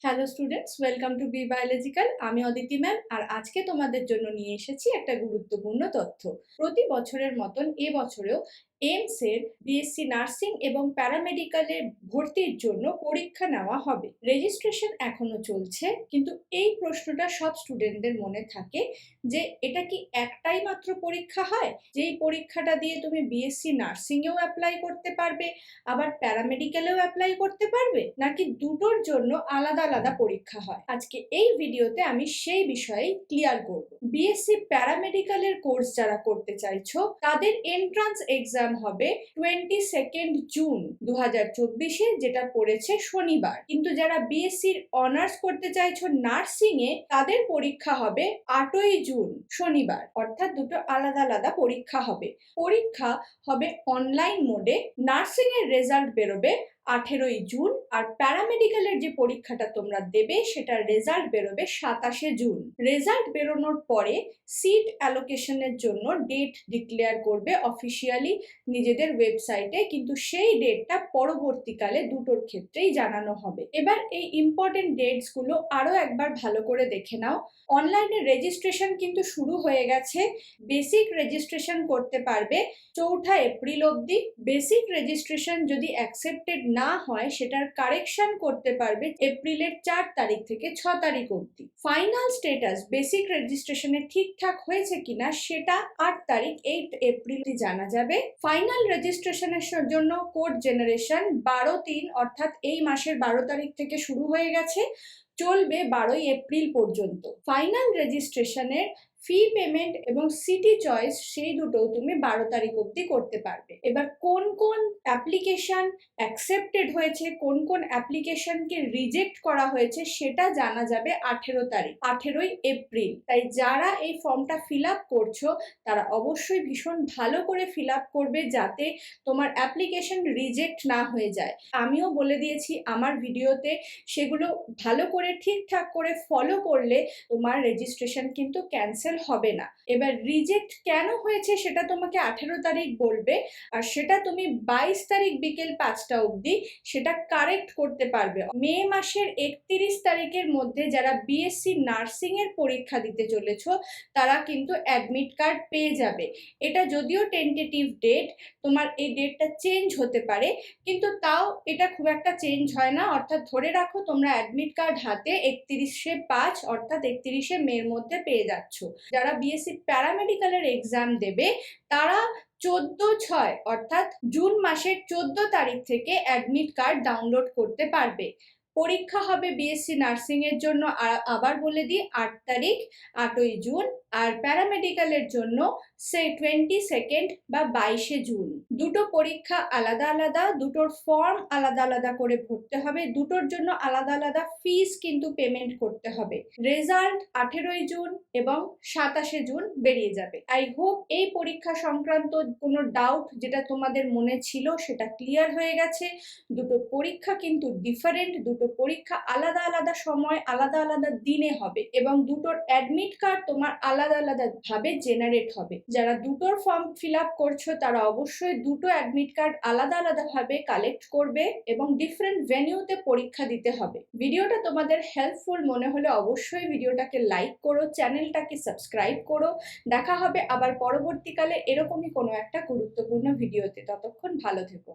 Hello students, welcome to B biological. আমি Aditi ma'am, আর আজকে তোমাদের জন্য নিয়ে এসেছি একটা গুরুত্বপূর্ণ তথ্য। প্রতি বছরের মতন এবছরেও এইমস এর বিএসসি নার্সিং এবং প্যারামেডিক্যালের ভর্তির জন্য পরীক্ষা নেওয়া হবে। রেজিস্ট্রেশন এখনো চলছে, কিন্তু এই প্রশ্নটা সব স্টুডেন্টদের মনে থাকে যে এটা কি একটাই মাত্র পরীক্ষা হয়, যেই পরীক্ষাটা দিয়ে তুমি বিএসসি নার্সিং এও অ্যাপ্লাই করতে পারবে, আবার প্যারামেডিক্যালেও অ্যাপ্লাই করতে পারবে, নাকি দুটোর জন্য আলাদা আলাদা পরীক্ষা হয়? আজকে এই ভিডিওতে আমি সেই বিষয়ে ক্লিয়ার করব। বিএসসি প্যারামেডিক্যালের কোর্স যারা করতে চাইছো তাদের এন্ট্রান্স এক্সাম হবে 22 জুন 2024-এ, যেটা পড়েছে শনিবার। কিন্তু যারা বিএসসির অনার্স করতে চাইছো নার্সিং এ, তাদের পরীক্ষা হবে 8ই জুন শনিবার, অর্থাৎ দুটো আলাদা আলাদা পরীক্ষা হবে। পরীক্ষা হবে অনলাইন মোডে। নার্সিং এর রেজাল্ট বেরোবে 18ই জুন, আর প্যারামেডিক্যালের যে পরীক্ষাটা তোমরা দেবে সেটার রেজাল্ট বেরোবে 27শে জুন। রেজাল্ট বেরোনোর পরে সিট অ্যালোকেশনের জন্য ডেট ডিক্লেয়ার করবে অফিসিয়ালি নিজেদের ওয়েবসাইটে, কিন্তু সেই ডেটটা পরবর্তীকালে দুটোর ক্ষেত্রেই জানানো হবে। এবার এই ইম্পর্টেন্ট ডেটস গুলো আরো একবার ভালো করে দেখে নাও। অনলাইনে রেজিস্ট্রেশন কিন্তু শুরু হয়ে গেছে। বেসিক রেজিস্ট্রেশন করতে পারবে 4 এপ্রিল অবধি। বেসিক রেজিস্ট্রেশন যদি অ্যাকসেপ্টেড না হয় সেটার কারেকশন করতে পারবে এপ্রিলের 4 তারিখ থেকে 6 তারিখ অবধি। ফাইনাল স্টেটাস বেসিক রেজিস্ট্রেশনে ঠিকঠাক হয়েছে কিনা সেটা 8 তারিখ 8 এপ্রিলে জানা যাবে। ফাইনাল রেজিস্ট্রেশনের জন্য কোড জেনারেশন 12/3 অর্থাৎ এই মাসের 12 তারিখ থেকে শুরু হয়ে গেছে, চলবে 12ই এপ্রিল পর্যন্ত। ফাইনাল রেজিস্ট্রেশনের ফি পেমেন্ট এবং সিটি চয়েস সেই দুটো তুমি 12 তারিখ অবধি করতে পারবে। এবার কোন কোন অ্যাপ্লিকেশন অ্যাকসেপ্টেড হয়েছে, কোন কোন অ্যাপ্লিকেশনকে রিজেক্ট করা হয়েছে সেটা জানা যাবে 18 তারিখ, 18ই এপ্রিল। তাই যারা এই ফর্মটা ফিল আপ করছো তারা অবশ্যই ভীষণ ভালো করে ফিল আপ করবে, যাতে তোমার অ্যাপ্লিকেশন রিজেক্ট না হয়ে যায়। আমিও বলে দিয়েছি আমার ভিডিওতে, সেগুলো ভালো করে ঠিকঠাক করে ফলো করলে তোমার রেজিস্ট্রেশন কিন্তু ক্যান্সেল হবে না। এবার রিজেক্ট কেন হয়েছে সেটা তোমাকে 18 তারিখ বলবে, আর সেটা তুমি 22 তারিখ বিকেল 5টা অবধি সেটা কারেক্ট করতে পারবে। মে মাসের 31 তারিখের মধ্যে যারা বিএসসি নার্সিং এর পরীক্ষা দিতে চলেছো তারা কিন্তু অ্যাডমিট কার্ড পেয়ে যাবে। এটা যদিও টেন্টেটিভ ডেট, তোমার এই ডেটটা চেঞ্জ হতে পারে, কিন্তু তাও এটা খুব একটা চেঞ্জ হয় না। অর্থাৎ ধরে রাখো তোমরা অ্যাডমিট কার্ড হাতে 31/5 অর্থাৎ 31শে মের মধ্যে পেয়ে যাচ্ছ। যারা বিএসসি প্যারামেডিক্যালের এক্সাম দেবে তারা 14/6 অর্থাৎ জুন মাসের 14 তারিখ থেকে অ্যাডমিট কার্ড ডাউনলোড করতে পারবে। পরীক্ষা হবে বিএসসি নার্সিং এর জন্য আবার বলে দিই 8 তারিখ 8ই জুন, আর প্যারামেডিক্যালের জন্য সে 22 বা 22শে জুন। দুটো পরীক্ষা আলাদা আলাদা, দুটোর ফর্ম আলাদা আলাদা করে ভরতে হবে, দুটোর জন্য আলাদা আলাদা ফিস কিন্তু পেমেন্ট করতে হবে। রেজাল্ট 18ই জুন এবং 27শে জুন বেরিয়ে যাবে। আই হোপ এই পরীক্ষা সংক্রান্ত কোনো ডাউট যেটা তোমাদের মনে ছিল সেটা ক্লিয়ার হয়ে গেছে। দুটো পরীক্ষা কিন্তু ডিফারেন্ট, দুটো পরীক্ষা আলাদা আলাদা সময় আলাদা আলাদা দিনে হবে, এবং দুটোর অ্যাডমিট কার্ড তোমার আলাদা আলাদা ভাবে জেনারেট হবে। যারা দুটোর ফর্ম ফিল আপ করছো তারা অবশ্যই দুটো অ্যাডমিট কার্ড আলাদা আলাদা ভাবে কালেক্ট করবে এবং ডিফারেন্ট ভেনিউতে পরীক্ষা দিতে হবে। ভিডিওটা তোমাদের হেল্পফুল মনে হলে অবশ্যই ভিডিওটাকে লাইক করো, চ্যানেলটাকে সাবস্ক্রাইব করো। দেখা হবে আবার পরবর্তীকালে এরকমই কোনো একটা গুরুত্বপূর্ণ ভিডিওতে। ততক্ষণ ভালো থেকো।